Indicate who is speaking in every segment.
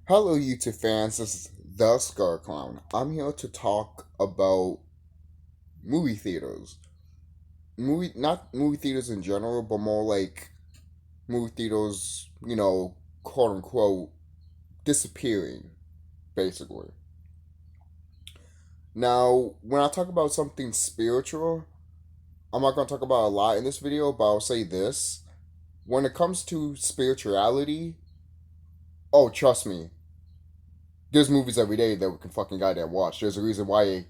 Speaker 1: Hello, YouTube fans. This is TheSkullKlown. I'm here to talk about movie theaters. Not movie theaters in general, but more like movie theaters, quote unquote, disappearing, basically. Now, when I talk about something spiritual, I'm not going to talk about a lot in this video, but I'll say this. When it comes to spirituality, oh, trust me, there's movies every day that we can fucking goddamn watch. There's a reason why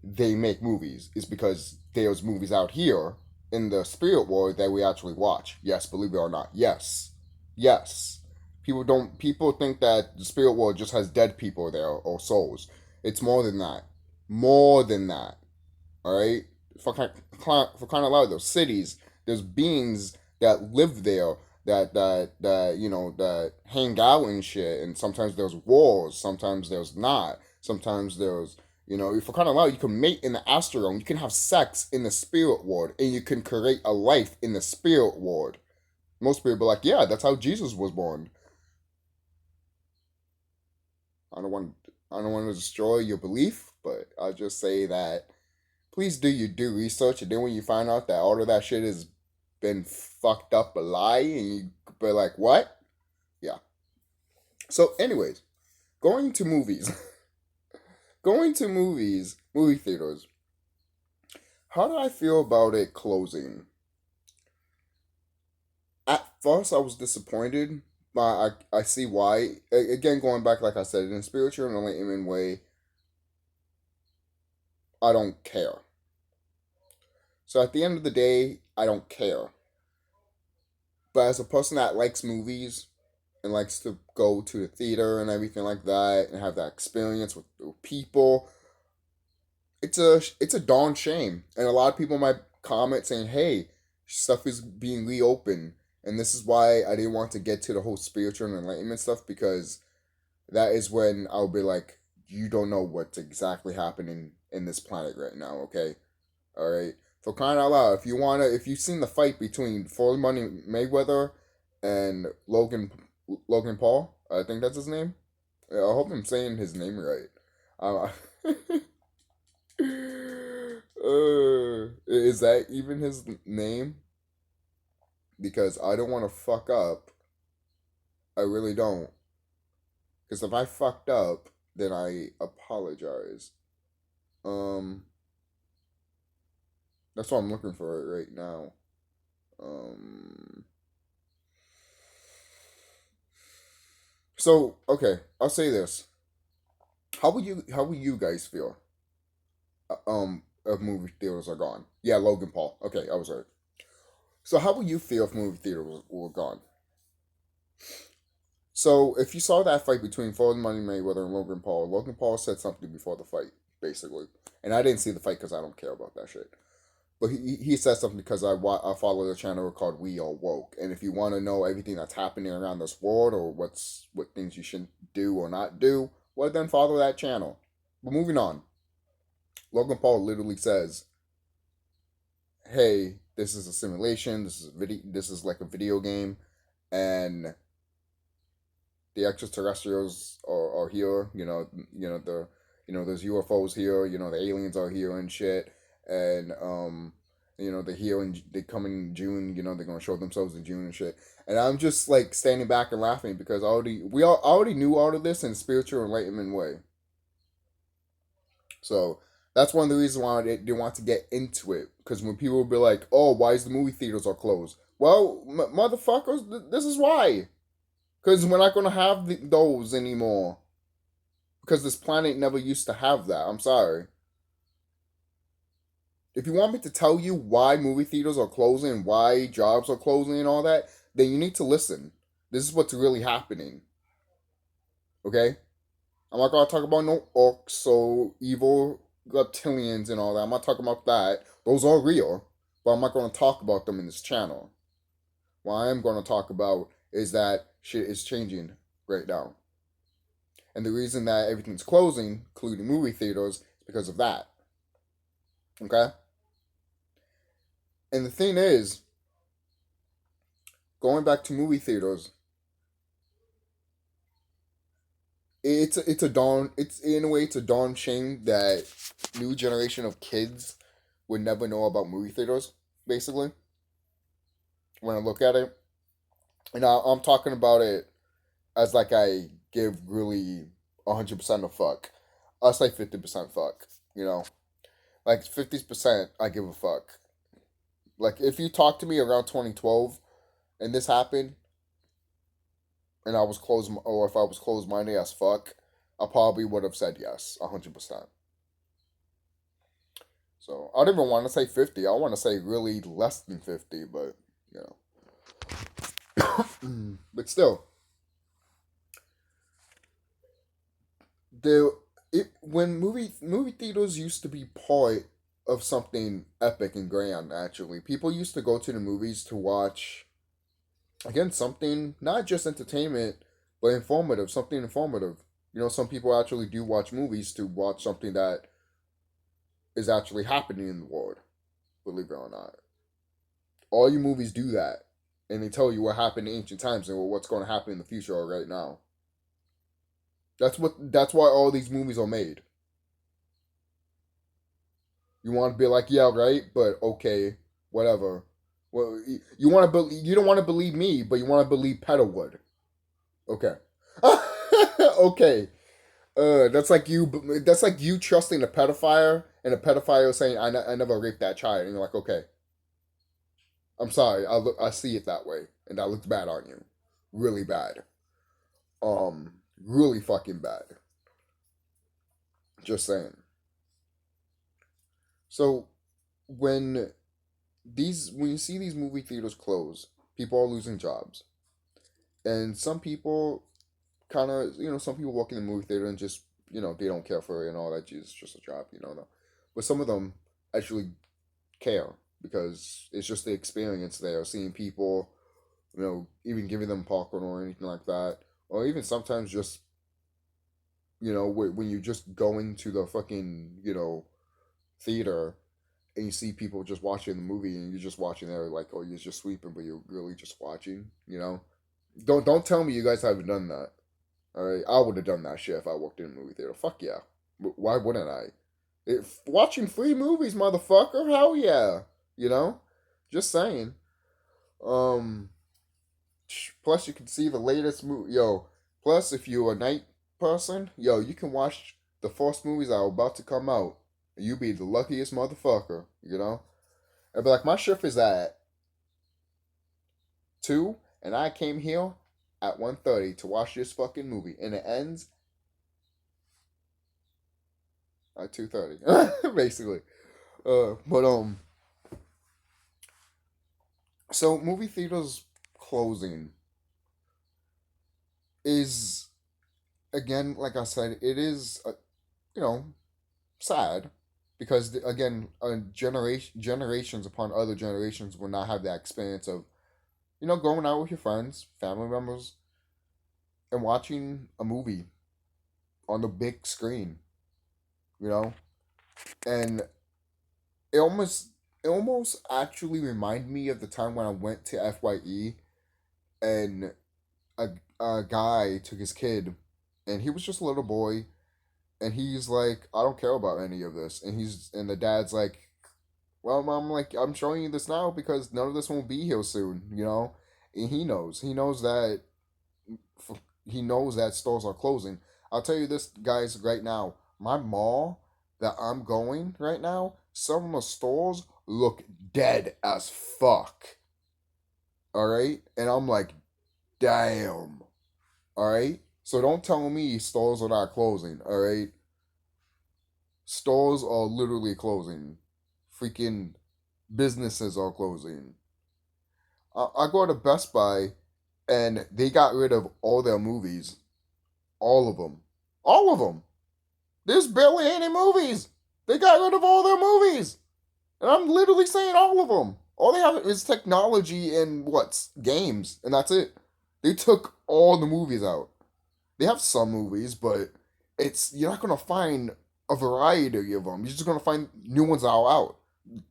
Speaker 1: they make movies. It's because there's movies out here in the spirit world that we actually watch. Yes, believe it or not. Yes. Yes. People think that the spirit world just has dead people there or souls. It's more than that. More than that. Alright? For kind of lot of those cities, there's beings that live there that hang out and shit, and sometimes there's wars, sometimes there's not, sometimes there's if you're kind of loud, you can mate in the astral realm, you can have sex in the spirit world, and you can create a life in the spirit world. Most people be like, yeah, that's how Jesus was born. I don't want I don't want to destroy your belief, but I'll just say that please do your due research, and then when you find out that all of that shit has been fucked up a lie, and you be like, what? Yeah. So, anyways, going to movies, movie theaters. How do I feel about it closing? At first, I was disappointed, but I see why. Again, going back, like I said, in a spiritual and enlightenment way, I don't care. So at the end of the day, I don't care. But as a person that likes movies and likes to go to the theater and everything like that and have that experience with people, it's a darn shame. And a lot of people might comment saying, "Hey, stuff is being reopened," and this is why I didn't want to get to the whole spiritual and enlightenment stuff, because that is when I'll be like, "You don't know what's exactly happening in this planet right now." Okay, all right. For crying out loud, if you've seen the fight between Floyd Money Mayweather and Logan Paul, I think that's his name. Yeah, I hope I'm saying his name right. Uh, is that even his name? Because I don't want to fuck up. I really don't. Because if I fucked up, then I apologize. Um, that's what I'm looking for right now. Um, so okay, I'll say this. How will you guys feel? If movie theaters are gone? Yeah, Logan Paul. Okay, I was right. So how would you feel if movie theaters were gone? So if you saw that fight between Floyd Money Mayweather and Logan Paul said something before the fight, basically, and I didn't see the fight because I don't care about that shit. But he said something because I follow the channel called We Are Woke, and if you want to know everything that's happening around this world or what things you should do or not do, well then follow that channel. But moving on, Logan Paul literally says, "Hey, this is a simulation. This is a video. This is like a video game, and the extraterrestrials are here. There's UFOs here. The aliens are here and shit, and they're here and they come in June. They're gonna show themselves in June and shit." And I'm just like standing back and laughing because already knew all of this in a spiritual enlightenment way. So that's one of the reasons why I didn't want to get into it, because when people will be like, "Oh, why is the movie theaters are closed?" Well, motherfuckers, this is why. Because we're not gonna have those anymore. Because this planet never used to have that. I'm sorry. If you want me to tell you why movie theaters are closing, why jobs are closing, and all that, then you need to listen. This is what's really happening. Okay? I'm not gonna talk about no orcs or evil reptilians and all that. I'm not talking about that. Those are real, but I'm not gonna talk about them in this channel. What I am gonna talk about is that shit is changing right now. And the reason that everything's closing, including movie theaters, is because of that. Okay? And the thing is, going back to movie theaters, it's in a way it's a darn shame that new generation of kids would never know about movie theaters. Basically, when I look at it, and I'm talking about it as like I give really 100% a fuck. I'll say 50% fuck. You know, like 50% I give a fuck. Like if you talk to me around 2012 and this happened, and I was closed, or if I was closed minded as fuck, I probably would have said yes, 100%. So I don't even want to say 50. I want to say really less than 50, but you know, but still, the when movie theaters used to be part of something epic and grand. Actually, people used to go to the movies to watch again something not just entertainment but informative, something informative. You know, some people actually do watch movies to watch something that is actually happening in the world. Believe it or not, all your movies do that, and they tell you what happened in ancient times and what's going to happen in the future or right now. That's why all these movies are made. You want to be like, yeah, right, but okay, whatever. Well, you want to you don't want to believe me, but you want to believe Petal would. Okay. Okay. That's like you. That's like you trusting a pedophile and a pedophile saying, I never raped that child," and you're like, "Okay, I'm sorry. I see it that way, and that looks bad on you, really bad. Really fucking bad. Just saying." So when when you see these movie theaters close, people are losing jobs, and some people kind of, some people work in the movie theater and just, they don't care for it and all that. It's just a job, no. But some of them actually care because it's just the experience there, seeing people, even giving them popcorn or anything like that, or even sometimes just, when you just go into the fucking, theater and you see people just watching the movie and you're just watching there like, oh, you're just sleeping, but you're really just watching, Don't tell me you guys haven't done that. All right, I would have done that shit if I walked in a movie theater. Fuck yeah. Why wouldn't I? Watching free movies, motherfucker. Hell yeah. Just saying. Um. Plus, you can see the latest movie. Yo. Plus, if you're a night person, yo, you can watch the first movies that are about to come out. You be the luckiest motherfucker. I'd be like, my shift is at 2, and I came here at 1:30 to watch this fucking movie, and it ends at 2:30, basically. But so movie theaters closing is, again, like I said, it is you know sad because again, generations upon other generations will not have that experience of going out with your friends, family members, and watching a movie on the big screen, you know? And it almost it almost actually reminded me of the time when I went to FYE and a, a guy took his kid and he was just a little boy and he's like, I don't care about any of this. And the dad's like, well, mom, like, I'm showing you this now because none of this won't be here soon. And he knows that stores are closing. I'll tell you this, guys, right now. My mall that I'm going right now, some of the stores look dead as fuck. All right? And I'm like, damn. All right? So don't tell me stores are not closing. All right? Stores are literally closing. Freaking businesses are closing. I go to Best Buy and they got rid of all their movies. All of them. All of them. There's barely any movies. They got rid of all their movies. And I'm literally saying all of them. All they have is technology and games, and that's it. They took all the movies out. They have some movies, but you're not gonna find a variety of them. You're just gonna find new ones that are out.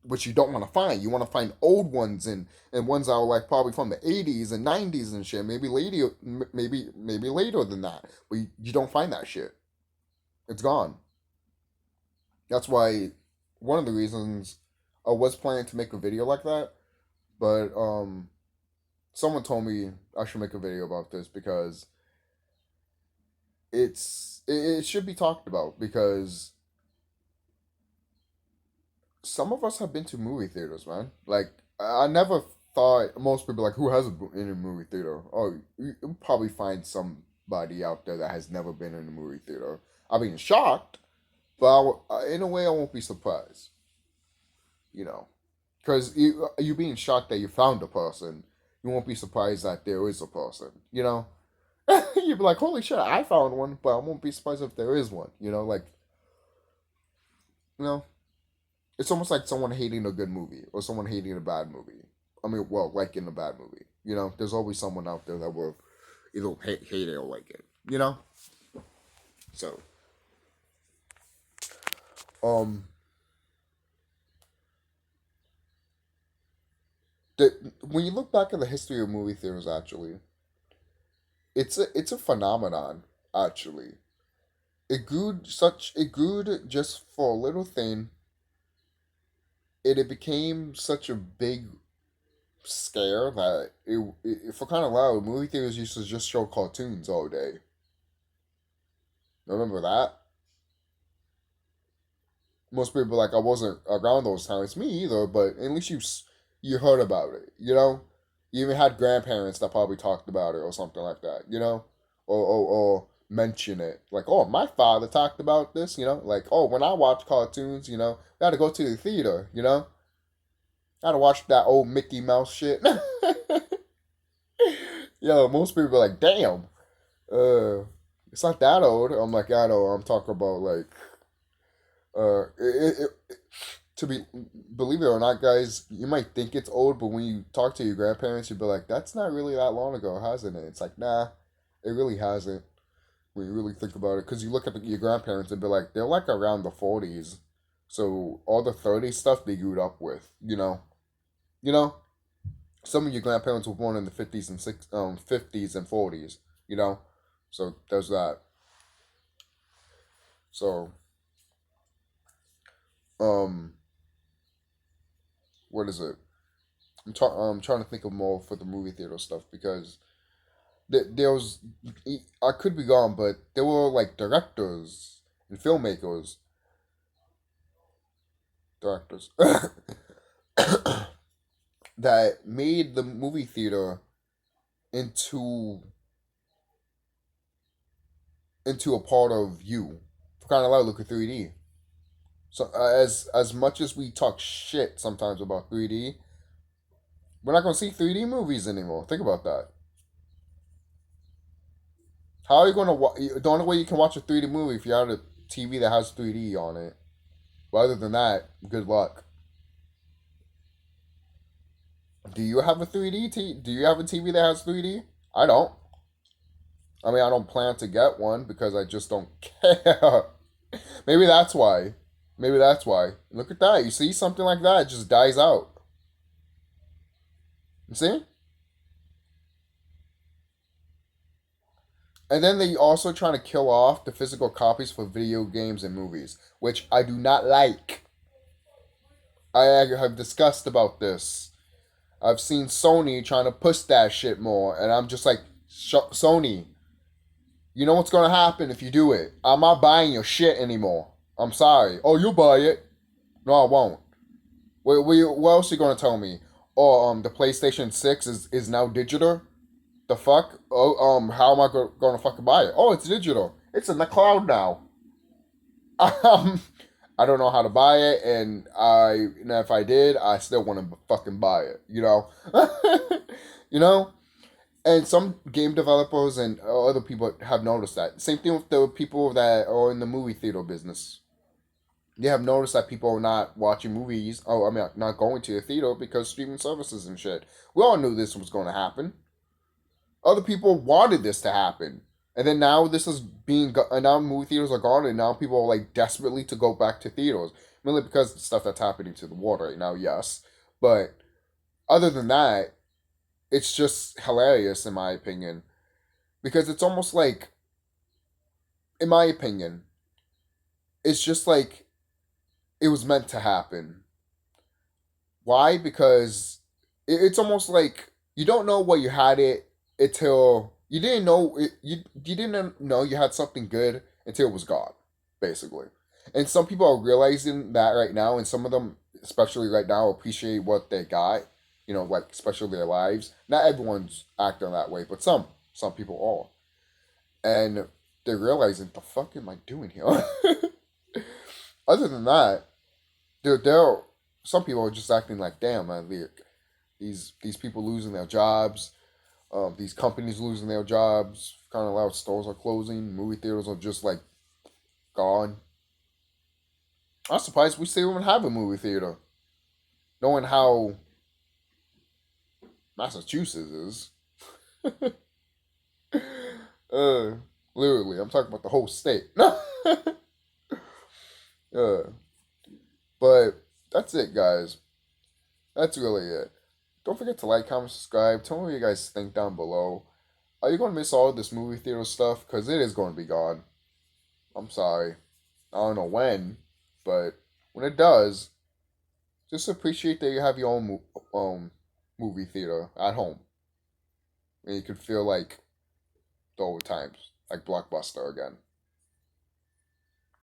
Speaker 1: which you don't want to find. You want to find old ones and ones that are like probably from the 80s and 90s and shit. Maybe later, maybe later than that. But you don't find that shit. It's gone. That's why one of the reasons I was planning to make a video like that, but someone told me I should make a video about this because it should be talked about because some of us have been to movie theaters, man. Like I never thought most people like who hasn't been in a movie theater. Oh, you probably find somebody out there that has never been in a movie theater. I mean, shocked, but in a way, I won't be surprised. You know, because you being shocked that you found a person, you won't be surprised that there is a person. You know, you'd be like, "Holy shit, I found one," but I won't be surprised if there is one. You know, like you know, it's almost like someone hating a good movie or someone hating a bad movie. I mean, well, liking a bad movie. You know, there's always someone out there that will either hate it or like it. You know, so um, when you look back at the history of movie theaters, actually, it's a phenomenon. Actually, it grew just for a little thing, and it became such a big scare that for kind of loud, movie theaters used to just show cartoons all day. Remember that? Most people like I wasn't around those times. Me either, but at least you heard about it. You know, you even had grandparents that probably talked about it or something like that. You know, or mention it like, oh, my father talked about this. You know, like oh, when I watch cartoons, you know, I had to go to the theater. You know, I had to watch that old Mickey Mouse shit. Yo, most people are like, damn, it's not that old. I'm like, I know. I'm talking about like, to be believe it or not, guys, you might think it's old, but when you talk to your grandparents, you'd be like, that's not really that long ago, hasn't it? It's like, nah, it really hasn't. When you really think about it, because you look at your grandparents and be like, they're like around the 40s, so all the 30s stuff they grew up with, you know. Some of your grandparents were born in the 50s and 40s, you know. So there's that. So um, what is it? I'm trying to think of more for the movie theater stuff because there was I could be gone, but there were like and filmmakers, directors that made the movie theater into a part of you. For kind of like look at 3D. So as much as we talk shit sometimes about 3D, we're not gonna see 3D movies anymore. Think about that. How are you gonna watch? The only way you can watch a 3D movie if you have a TV that has 3D on it. But other than that, good luck. Do you have a 3D Do you have a TV that has 3D? I don't. I mean, I don't plan to get one because I just don't care. Maybe that's why. Maybe that's why. Look at that. You see something like that, it just dies out. You see? And then they also trying to kill off the physical copies for video games and movies, which I do not like. I have discussed about this. I've seen Sony trying to push that shit more, and I'm just like, Sony, you know what's gonna happen if you do it? I'm not buying your shit anymore. I'm sorry. Oh, you'll buy it? No, I won't. What else are you gonna tell me? Oh, the PlayStation 6 is now digital. The fuck? Oh, how am I gonna fucking buy it? Oh, it's digital. It's in the cloud now. Um, I don't know how to buy it, and if I did, I still want to fucking buy it. You know, you know. And some game developers and other people have noticed that. Same thing with the people that are in the movie theater business. They have noticed that people are not watching movies. Oh, I mean, not going to the theater because streaming services and shit. We all knew this was going to happen. Other people wanted this to happen. And then now this is and now movie theaters are gone, and now people are like desperately to go back to theaters, mainly because of the stuff that's happening to the world right now. Yes, but other than that, it's just hilarious in my opinion, because it's almost like, in my opinion, it's just like it was meant to happen. Why? Because it's almost like you don't know what you had it until you didn't know it, you didn't know you had something good until it was gone, basically. And some people are realizing that right now, and some of them, especially right now, appreciate what they got. You know, like especially their lives. Not everyone's acting that way, but some people are, and they're realizing the fuck am I doing here? Other than that, there some people are just acting like, damn man, these people losing their jobs, these companies losing their jobs, kind of loud stores are closing, movie theaters are just like gone. I'm surprised we still even have a movie theater, knowing how Massachusetts is. uh, Literally, I'm talking about the whole state. uh, but that's it, guys. That's really it. Don't forget to like, comment, subscribe. Tell me what you guys think down below. Are you going to miss all of this movie theater stuff? Because it is going to be gone. I'm sorry. I don't know when, but when it does, just appreciate that you have your own movie theater at home. And you can feel like the old times, like Blockbuster again.